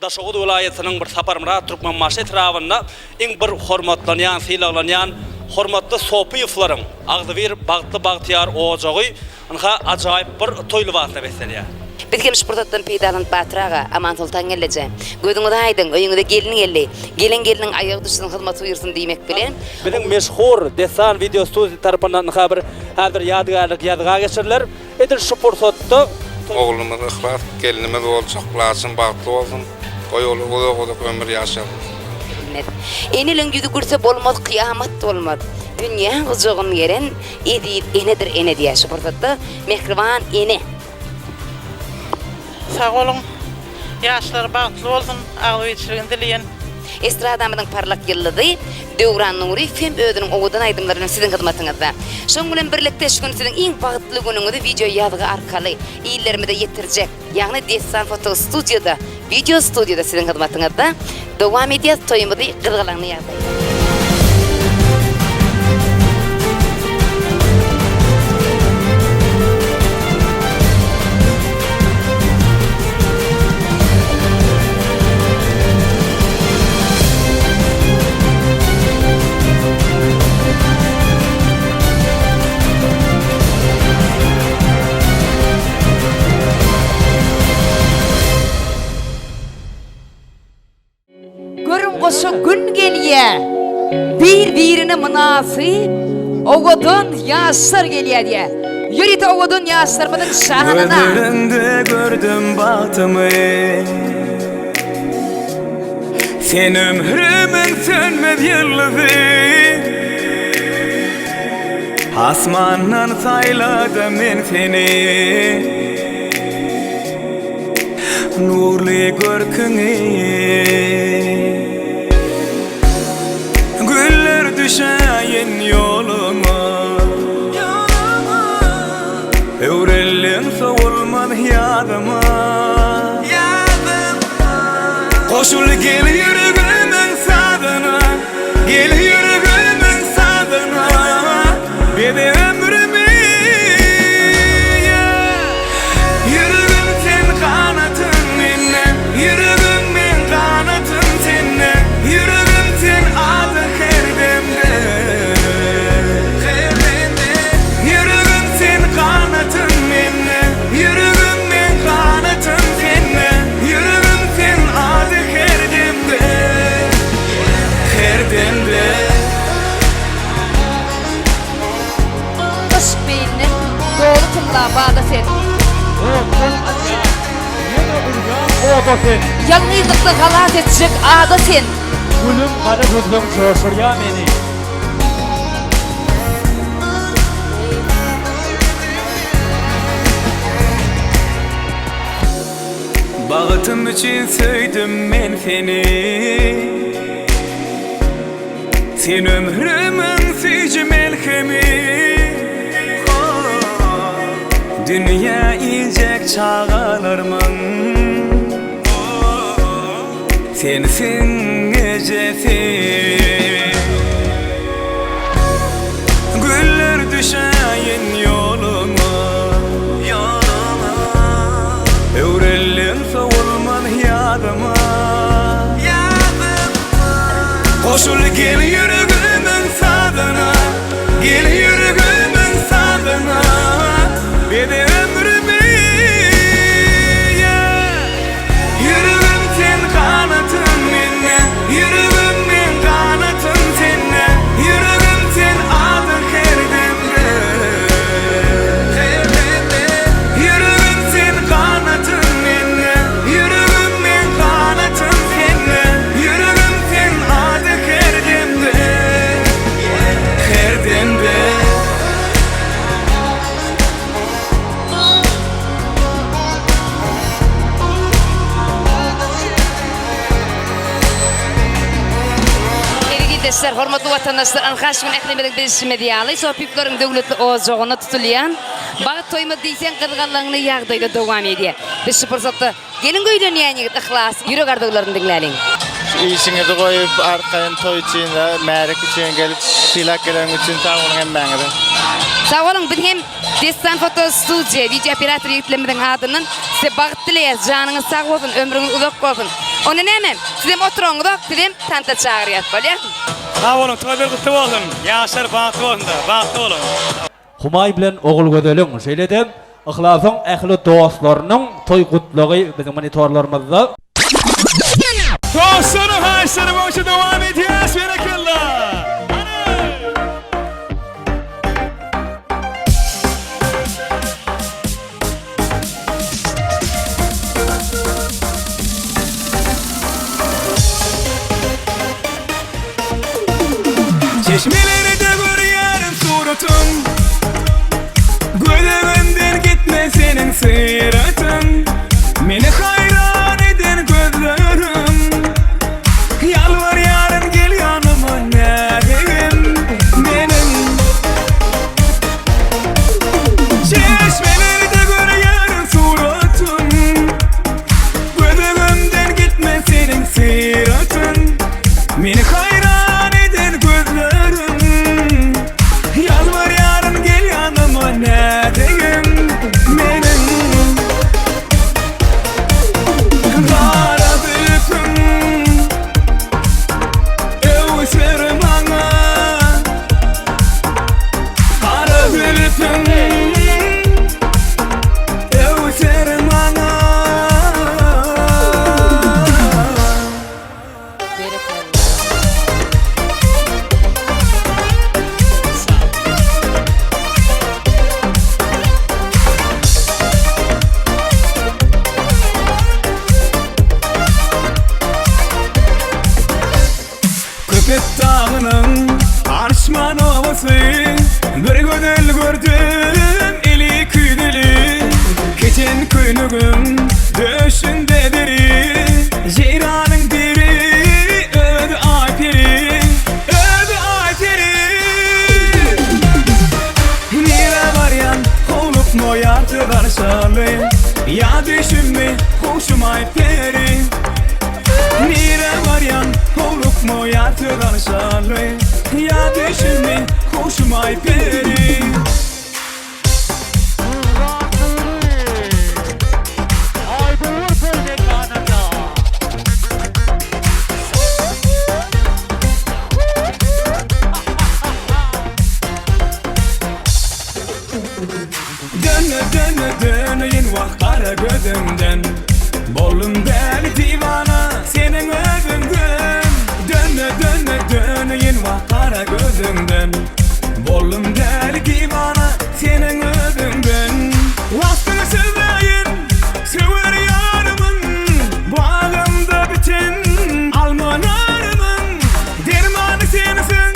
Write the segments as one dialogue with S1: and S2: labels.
S1: Daşoğuz vilayatynyň bir saparmyra Turkmen maşy etrafynda iň bir hormatlanýan, sylalanýan hormatly Sopiýewlaryň agzy bir bagtly bagtyar ojagy ynha ajaýyp bir toýly wagtda beselýär.
S2: Biz gelmiş burdatdan peýdalanyp batyraga aman sultan gelje. Gözüňde aýdyň, öýüňde gelin geldi. Gelin aýagy düşüň hyzmaty buyursun diýmek bilen.
S1: Bilen meşhur DESSAN Video Studio tarapyndan habar häzir ýadgarlyk ýadga geçirilýär. Edir şu pursatda
S3: oğlumuz ıhlas, gelinimiz olacak, laçyn bagtly bolsun. Goýuly goýuly ömür ýaşap.
S2: Enilin güdü gürse bolmaz, kıyamat bolmaz. Dünya uzağın yeren edip enedir ene diye şu pursatda mehriban ene.
S4: Sağ olun. Yaşlar bagtly bolsun, agly içirgin dileyen.
S2: Estradamyň parlak ýyllydy Dowran Nuryyyew film ödüniň ogudan aydymlaryny siziň hyzmatyňyzda. Şoň bilen birlikde şu gün siziň iň bagtly günüňizi video ýadygy arkaly ýyllarymyda ýetirjek. Ýagny DESSAN Foto Studioda, Video Studioda siziň hyzmatyňyzda dowam edýär toýumyzy gyrgylaryny ýagdaý.
S5: Şu gün gelýär. Bir-birine münasip ogadyn ýaşlar gelýär diýe. Ýürite ogadyn ýaşlarymyň şahanına.
S6: Gözlerinde gördüm batımı. Sen ömrümün sönmez yıldızı. Asmandan sayladım men seni. Nurly görküňi. Güller düşäyen ýoluma. Öwrelliň sowulmaz ýadyma. Koşul gel ýüregimiň sadyna. Gel ýüregimiň sadyna. Bebe ömrümi. Ýüregim sen kanatyn menne. Ýüregim men kanatym senne. Ýüregim sen ady herdemde. Ýüregim sen kanatym menne. Ýüregim men kanatym senne. Ýüregim sen ady herdemde. Herdemde.
S5: Kış beýnine dogry tymla bada sen. Ýalňyzlykly galas etjek ada sen.
S1: Gülüm kana gözüm şoşurýar meni.
S6: Bagtym üçin söýdüm men seni. Sen ömrümün süýji melhemi. Dünya injek çağalarmın. Sensin gecesi. Güller düşäyen ýoluma. Öwrelliň sowulmaz ýadyma. Koşul gel ýüregimiň sadyna. Gel ýüregimiň sadyna. Bebe ömrümi. Ýüregim sen kanatym menne. Ýüregim men kanatym senne. Ýüregim sen ady herdemde. Ýüregim sen kanatym menne. Ýüregim men kanatym senne. Ýüregim sen ady herdemde. Herdemde.
S2: Desler, hormatly watandaşlar, anhaş gün ählemediň bilişim medialy, sohbetlaryň döwletli ojagyna tutulýan. Bagat toýma diýsen gyrgallaryny ýagdaýda dowam edýär. Biz şu pursatda gelin göýlenýän ýigit ihlas, ýürek ardyklaryny dinläliň.
S7: İşiňizi goýup arkaň toý üçin, märik üçin gelip silak gelen üçin sağ olun hemmeňize.
S2: Sağ olun, biz hem DESSAN Foto Studio video operator ýigitlerimiň adynyň size bagat dileýär. Janyňyz sag bolsun, ömrüňiz uzak bolsun. Onu nemem. Sizem oturuğunu da dedim tanta çağırıyat bolya.
S1: Ha oğlum toyber kutlu oldum. Yaşar bağıtlı olun da bağıtlı olun.
S8: Humay bilen oğul gödölüň şeýledem ihlasın ähli dostlarynyň toy gutlugy bizim monitorlarymyzda.
S6: Dostlarım haşları boşu devam ediyoruz. Berekallah. Çeşmeleri de görüyorum suratın. Gözlerinden gitme senin sıratın. Beni hayran eden gözlerim. Yalvar yarın gel yanıma neredeyim benim. Çeşmeleri de görüyorum suratın. Gözlerinden gitme senin sıratın. Beni hayran eden gözlerim. Yalvar yarın gel yanıma neredeyim benim. Kara büyütüm evserim ana. Kara büyütüm evserim ana. Köpek dağının arşman ovası. Bir gödel gördüm eli küydülü. Keçen köynügüm döşünde deri. Ceyranın deri ödü ay peri. Ödü ay peri. Nire varyan olup moyardı karşalı. Ya düşünme hoşum ay peri. Nire varyan olup moyardı karşalı. Ya düşünme hoşum ay peri. Dönü dönü dönüyün vah kara gözümden. Bolun deli divana senin özünden. Dönü dönü dönüyün vah kara gözümden. Bolun deli divana senin özünden. Vastını sevmeyin sever yarımın. Bağımda bütün almanarımın. Dermanı sensin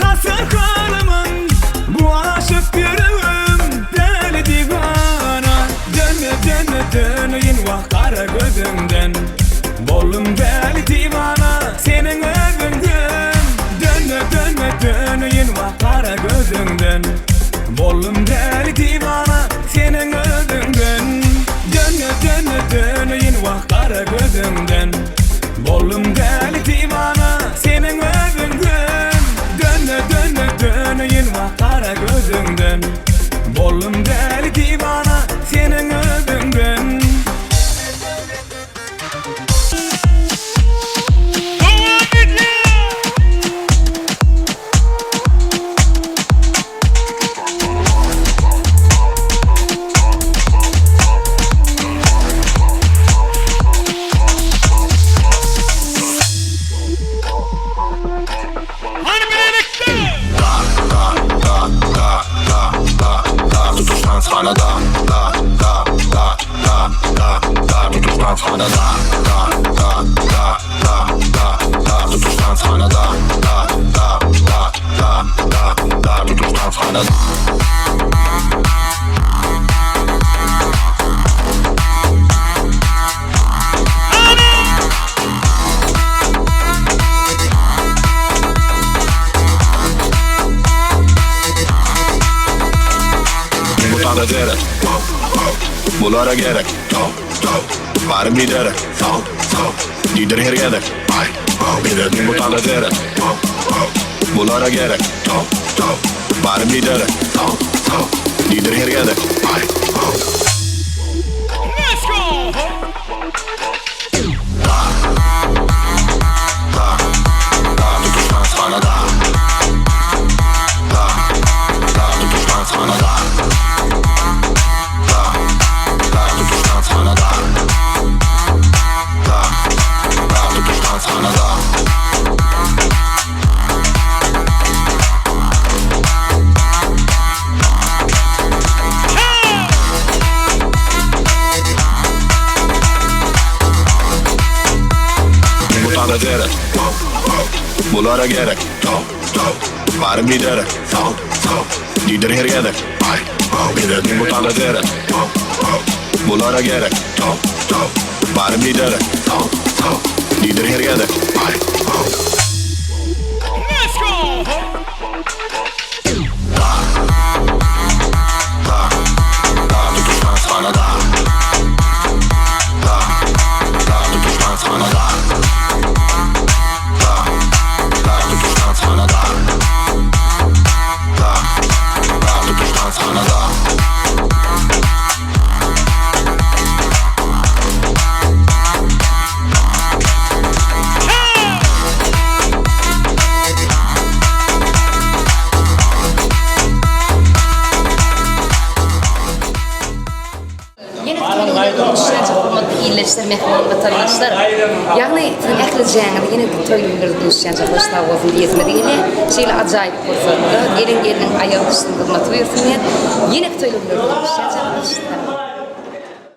S6: kasır kalımın. Bu aşık yüreğim deli divana. Dönü dönü dönüyün vah kara gözümden. Bolum deli divana senin özünden. Dönü dönü dönüyün vah kara gözümden. Bolum deli divana senin özünden. Dönü dönü dönüyün vah kara gözümden. Bolum deli divana senin özünden. Dönü dönü dönüyün vah kara gözümden. Bolum deli divana senin özünden. Tutuştan sana da tutuştan sana da tutuştan sana da tutuştan sana da. Mutanda gerek, bulara gerek, varım giderek, gider her gerek, bir de mutanda gerek, bulara gerek, varım giderek, gider her gerek. Let's go! zere. Bulara gerek. Varım lidere. Lider her gerek. Biledim bu tane zere. Bulara gerek. Varım lidere. Lider her gerek.
S9: Let's go!
S2: Yani sizin ekleyeceğiniz yine toyluları duşacak başta olsun diyesmediğini şeyle acayip kurtardı. Gelin ayak üstünde hizmet veriyorsun yine toyluları duşacak başta.